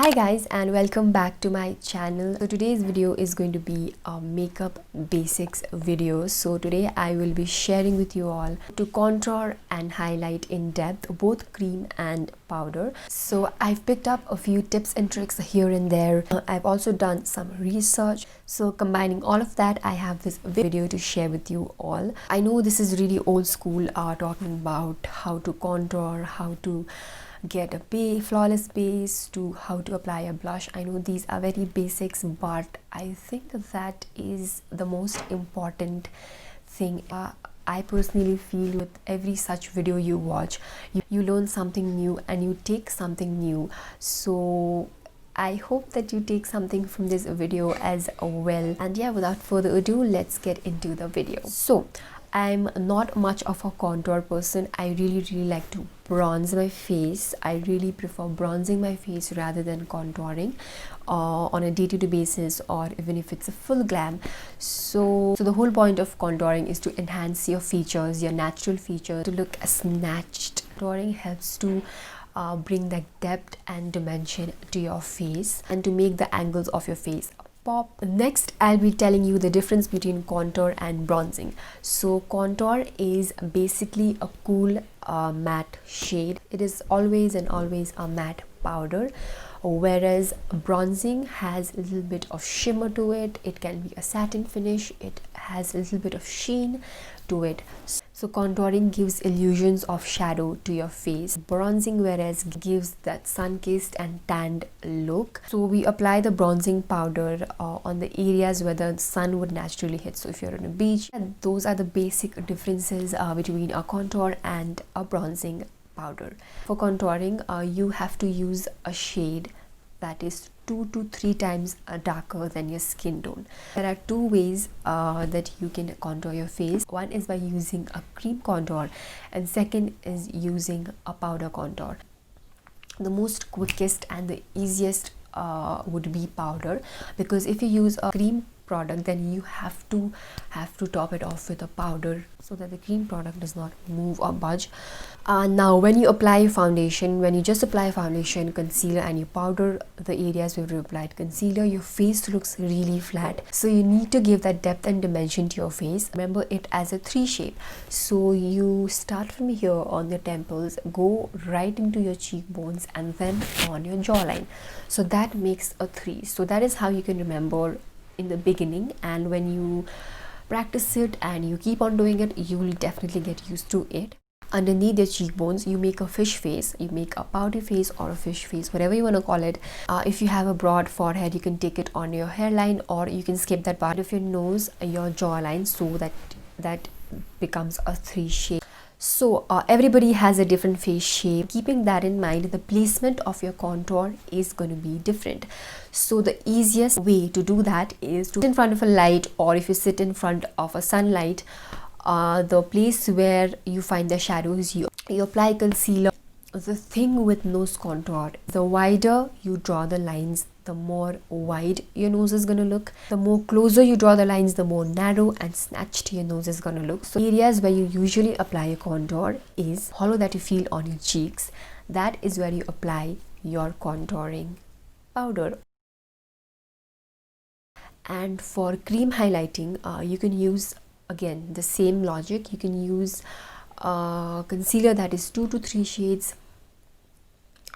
Hi guys, and welcome back to my channel. So today's video is going to be a makeup basics video. So today I will be sharing with you all to contour and highlight in depth both cream and powder. So I've picked up a few tips and tricks here and there. I've also done some research. So combining all of that, I have this video to share with you all. I know this is really old school, talking about how to contour, how to get a flawless base, to how to apply a blush. I know these are very basics, but I think that is the most important thing. I personally feel with every such video you watch, you learn something new and you take something new. So I hope that you take something from this video as well. And yeah, without further ado, let's get into the video. So I'm not much of a contour person. I really like to bronze my face. I really prefer bronzing my face rather than contouring on a day-to-day basis, or even if it's a full glam. So the whole point of contouring is to enhance your features, your natural features, to look snatched. Contouring helps to bring that depth and dimension to your face and to make the angles of your face pop. Next, I'll be telling you the difference between contour and bronzing. So contour is basically a cool matte shade. It is always a matte powder, whereas bronzing has a little bit of shimmer to it. It can be a satin finish. It has a little bit of sheen to it. So contouring gives illusions of shadow to your face. Bronzing, whereas, gives that sun-kissed and tanned look. So we apply the bronzing powder on the areas where the sun would naturally hit. So if you're on a beach, and those are the basic differences between a contour and a bronzing powder. For contouring, you have to use a shade that is 2 to 3 times darker than your skin tone. There are two ways that you can contour your face. One is by using a cream contour, and second is using a powder contour. The most quickest and the easiest would be powder, because if you use a cream product, then you have to top it off with a powder so that the cream product does not move or budge. Now when you apply foundation, when you just apply foundation, concealer, and you powder the areas where you applied concealer, your face looks really flat. So you need to give that depth and dimension to your face. Remember it as a 3 shape. So you start from here on your temples, go right into your cheekbones, and then on your jawline. So that makes a 3. So that is how you can remember in the beginning, and when you practice it and you keep on doing it, you will definitely get used to it. Underneath your cheekbones, you make a fish face, you make a pouty face or a fish face, whatever you want to call it. If you have a broad forehead, you can take it on your hairline, or you can skip that part of your nose, your jawline, so that becomes a 3 shape. So everybody has a different face shape. Keeping that in mind, the placement of your contour is going to be different. So the easiest way to do that is to sit in front of a light, or if you sit in front of a sunlight, the place where you find the shadows, you apply concealer. The thing with nose contour, the wider you draw the lines, the more wide your nose is going to look. The more closer you draw the lines, the more narrow and snatched your nose is going to look. So areas where you usually apply a contour is hollow that you feel on your cheeks. That is where you apply your contouring powder. And for cream highlighting, you can use, again, the same logic. You can use concealer that is 2 to 3 shades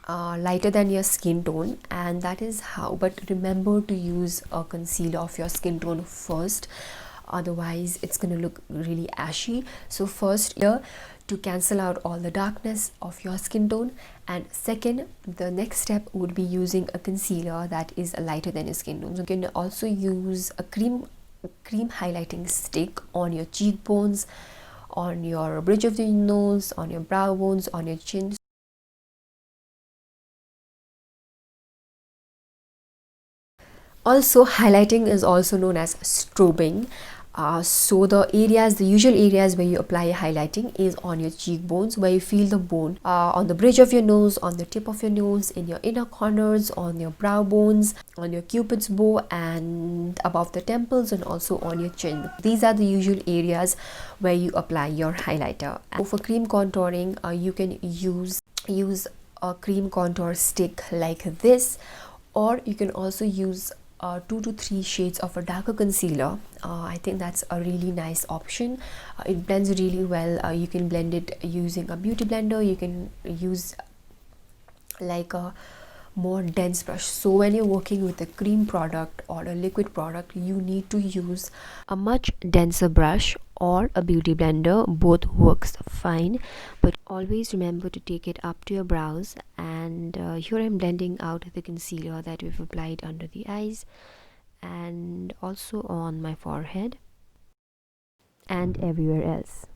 lighter than your skin tone, and that is how. But remember to use a concealer of your skin tone first, otherwise it's going to look really ashy. So first, here, to cancel out all the darkness of your skin tone, and second, the next step would be using a concealer that is lighter than your skin tone. So you can also use a cream highlighting stick on your cheekbones, on your bridge of the nose, on your brow bones, on your chin. Also, highlighting is also known as strobing. So the usual areas where you apply highlighting is on your cheekbones, where you feel the bone, on the bridge of your nose, on the tip of your nose, in your inner corners, on your brow bones, on your cupid's bow, and above the temples, and also on your chin. These are the usual areas where you apply your highlighter. And for cream contouring, you can use a cream contour stick like this, or you can also use 2 to 3 shades of a darker concealer. I think that's a really nice option. It blends really well. You can blend it using a beauty blender. You can use like a more dense brush. So when you're working with a cream product or a liquid product, you need to use a much denser brush or a beauty blender. Both works fine, but always remember to take it up to your brows. And here I'm blending out the concealer that we've applied under the eyes and also on my forehead and everywhere else.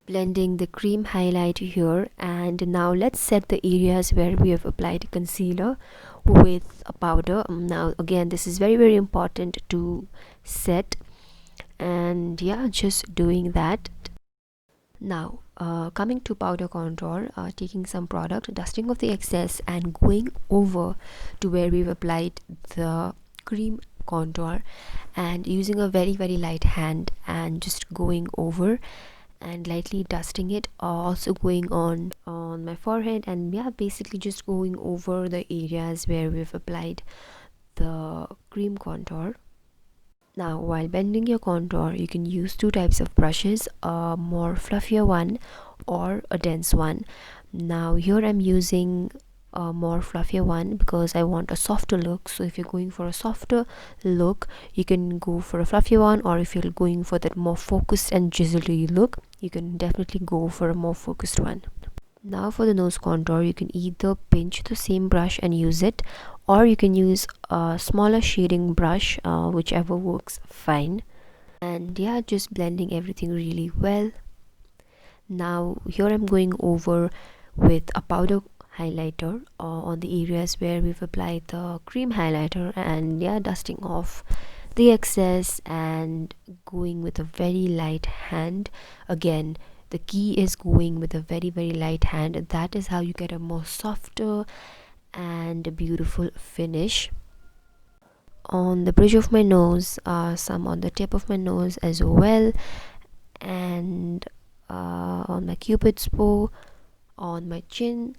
Blending the cream highlight here, and now let's set the areas where we have applied concealer with a powder. Now again, this is very important to set, and yeah, just doing that. Now coming to powder contour, taking some product, dusting off the excess and going over to where we've applied the cream contour and using a very light hand and just going over and lightly dusting it, also going on my forehead, and yeah, basically just going over the areas where we've applied the cream contour. Now while blending your contour, you can use 2 types of brushes, a more fluffier one or a dense one. Now here I'm using a more fluffier one because I want a softer look. So if you're going for a softer look, you can go for a fluffier one, or if you're going for that more focused and drizzly look, you can definitely go for a more focused one. Now for the nose contour, you can either pinch the same brush and use it, or you can use a smaller shading brush, whichever works fine. And yeah, just blending everything really well. Now here I'm going over with a powder highlighter on the areas where we've applied the cream highlighter, and yeah, dusting off the excess and going with a very light hand. Again, the key is going with a very light hand. That is how you get a more softer and beautiful finish. On the bridge of my nose, some on the tip of my nose as well, and on my cupid's bow, on my chin,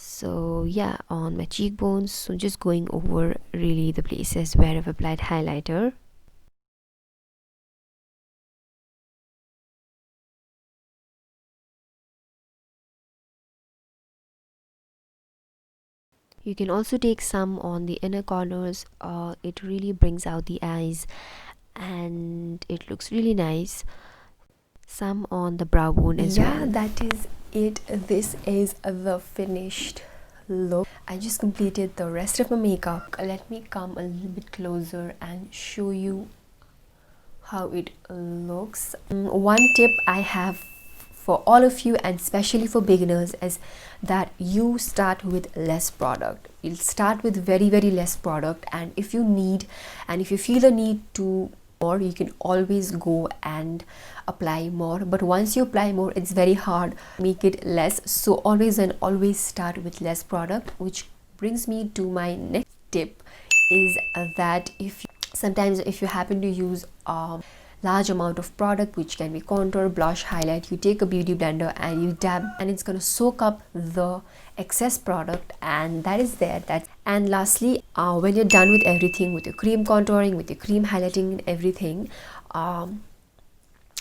so yeah, on my cheekbones. So just going over really the places where I've applied highlighter. You can also take some on the inner corners. It really brings out the eyes and it looks really nice. Some on the brow bone as well. Yeah, that is it. This is the finished look. I just completed the rest of my makeup. Let me come a little bit closer and show you how it looks. One tip I have for all of you, and especially for beginners, is that you start with less product. You'll start with very less product, and if you feel the need to more, you can always go and apply more. But once you apply more, it's very hard to make it less. So always start with less product, which brings me to my next tip, is that sometimes if you happen to use large amount of product, which can be contour, blush, highlight, you take a beauty blender and you dab, and it's going to soak up the excess product, and that is there. And lastly, when you're done with everything, with your cream contouring, with your cream highlighting and everything,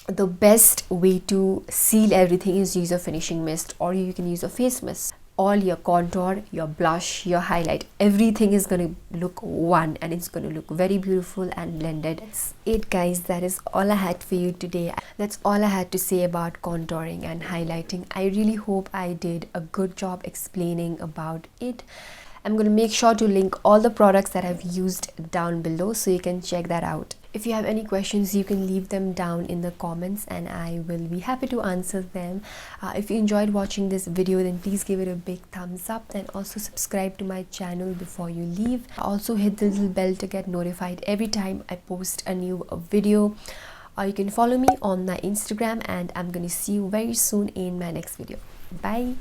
the best way to seal everything is use a finishing mist, or you can use a face mist. All your contour, your blush, your highlight, everything is going to look one, and it's going to look very beautiful and blended. That's it, guys. That is all I had for you today. That's all I had to say about contouring and highlighting. I really hope I did a good job explaining about it. I'm going to make sure to link all the products that I've used down below, so you can check that out. If you have any questions, you can leave them down in the comments and I will be happy to answer them. If you enjoyed watching this video, then please give it a big thumbs up, and also subscribe to my channel before you leave. Also hit the little bell to get notified every time I post a new video. You can follow me on my Instagram, and I'm going to see you very soon in my next video. Bye.